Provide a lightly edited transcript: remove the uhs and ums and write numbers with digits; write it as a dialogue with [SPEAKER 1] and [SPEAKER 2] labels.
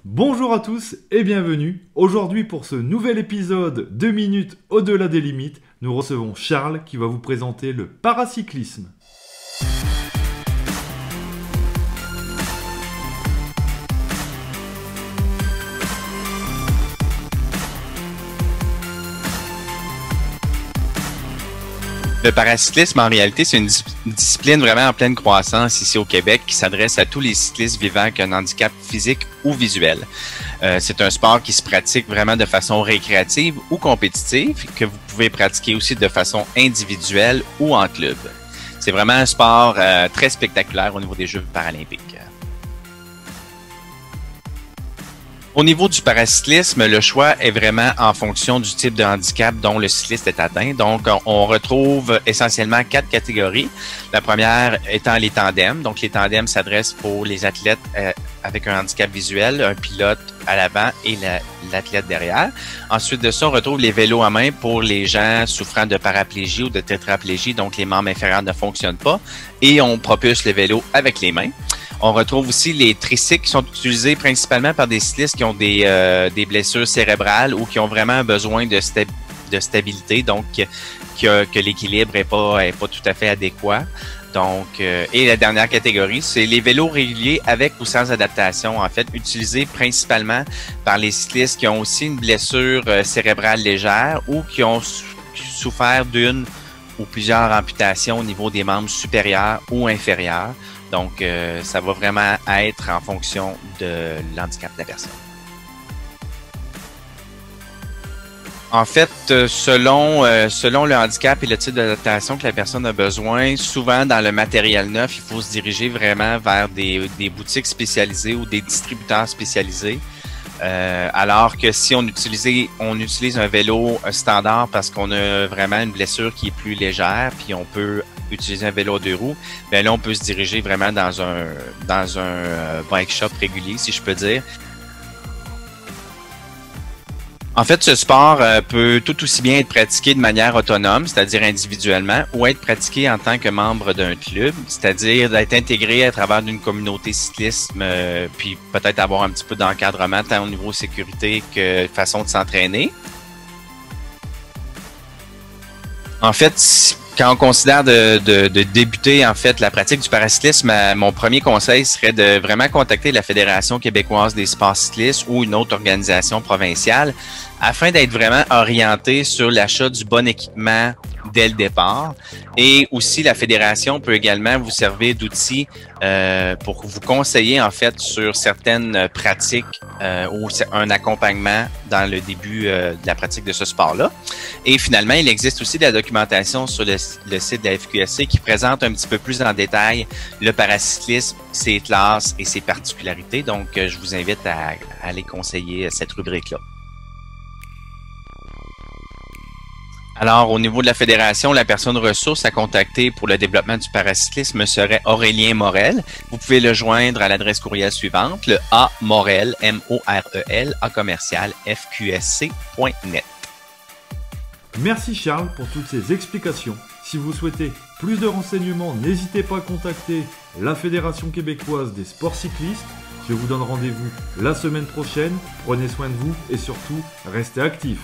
[SPEAKER 1] Bonjour à tous et bienvenue. Aujourd'hui pour ce nouvel épisode 2 minutes au-delà des limites, nous recevons Charles qui va vous présenter le paracyclisme.
[SPEAKER 2] Le paracyclisme, en réalité, c'est une discipline vraiment en pleine croissance ici au Québec qui s'adresse à tous les cyclistes vivant avec un handicap physique ou visuel. C'est un sport qui se pratique vraiment de façon récréative ou compétitive, que vous pouvez pratiquer aussi de façon individuelle ou en club. C'est vraiment un sport très spectaculaire au niveau des Jeux paralympiques. Au niveau du paracyclisme, le choix est vraiment en fonction du type de handicap dont le cycliste est atteint. Donc, on retrouve essentiellement 4 catégories. La première étant les tandems. Donc, les tandems s'adressent pour les athlètes avec un handicap visuel, un pilote à l'avant et l'athlète derrière. Ensuite de ça, on retrouve les vélos à main pour les gens souffrant de paraplégie ou de tétraplégie. Donc, les membres inférieurs ne fonctionnent pas et on propulse le vélo avec les mains. On retrouve aussi les tricycles qui sont utilisés principalement par des cyclistes qui ont des blessures cérébrales ou qui ont vraiment un besoin de stabilité, donc que l'équilibre est pas tout à fait adéquat. Donc, et la dernière catégorie, c'est les vélos réguliers avec ou sans adaptation, en fait, utilisés principalement par les cyclistes qui ont aussi une blessure cérébrale légère ou qui ont souffert d'une ou plusieurs amputations au niveau des membres supérieurs ou inférieurs. Donc, ça va vraiment être en fonction de l'handicap de la personne. En fait, selon le handicap et le type d'adaptation que la personne a besoin, souvent dans le matériel neuf, il faut se diriger vraiment vers des boutiques spécialisées ou des distributeurs spécialisés. Alors que si on utilise un vélo standard parce qu'on a vraiment une blessure qui est plus légère, puis on peut utiliser un vélo à 2 roues, bien là, on peut se diriger vraiment dans un bike shop régulier, si je peux dire. En fait, ce sport peut tout aussi bien être pratiqué de manière autonome, c'est-à-dire individuellement, ou être pratiqué en tant que membre d'un club, c'est-à-dire d'être intégré à travers d'une communauté cyclisme, puis peut-être avoir un petit peu d'encadrement tant au niveau sécurité que façon de s'entraîner. En fait, quand on considère de débuter en fait la pratique du paracyclisme, mon premier conseil serait de vraiment contacter la Fédération québécoise des sports cyclistes ou une autre organisation provinciale afin d'être vraiment orienté sur l'achat du bon équipement dès le départ. Et aussi, la Fédération peut également vous servir d'outils pour vous conseiller en fait sur certaines pratiques ou un accompagnement dans le début de la pratique de ce sport-là. Et finalement, il existe aussi de la documentation sur le site de la FQSC qui présente un petit peu plus en détail le paracyclisme, ses classes et ses particularités. Donc, je vous invite à aller conseiller cette rubrique-là. Alors, au niveau de la fédération, la personne ressource à contacter pour le développement du paracyclisme serait Aurélien Morel. Vous pouvez le joindre à l'adresse courriel suivante, le amorel, M-O-R-E-L, @fqsc.net.
[SPEAKER 1] Merci Charles pour toutes ces explications. Si vous souhaitez plus de renseignements, n'hésitez pas à contacter la Fédération québécoise des sports cyclistes. Je vous donne rendez-vous la semaine prochaine. Prenez soin de vous et surtout, restez actifs.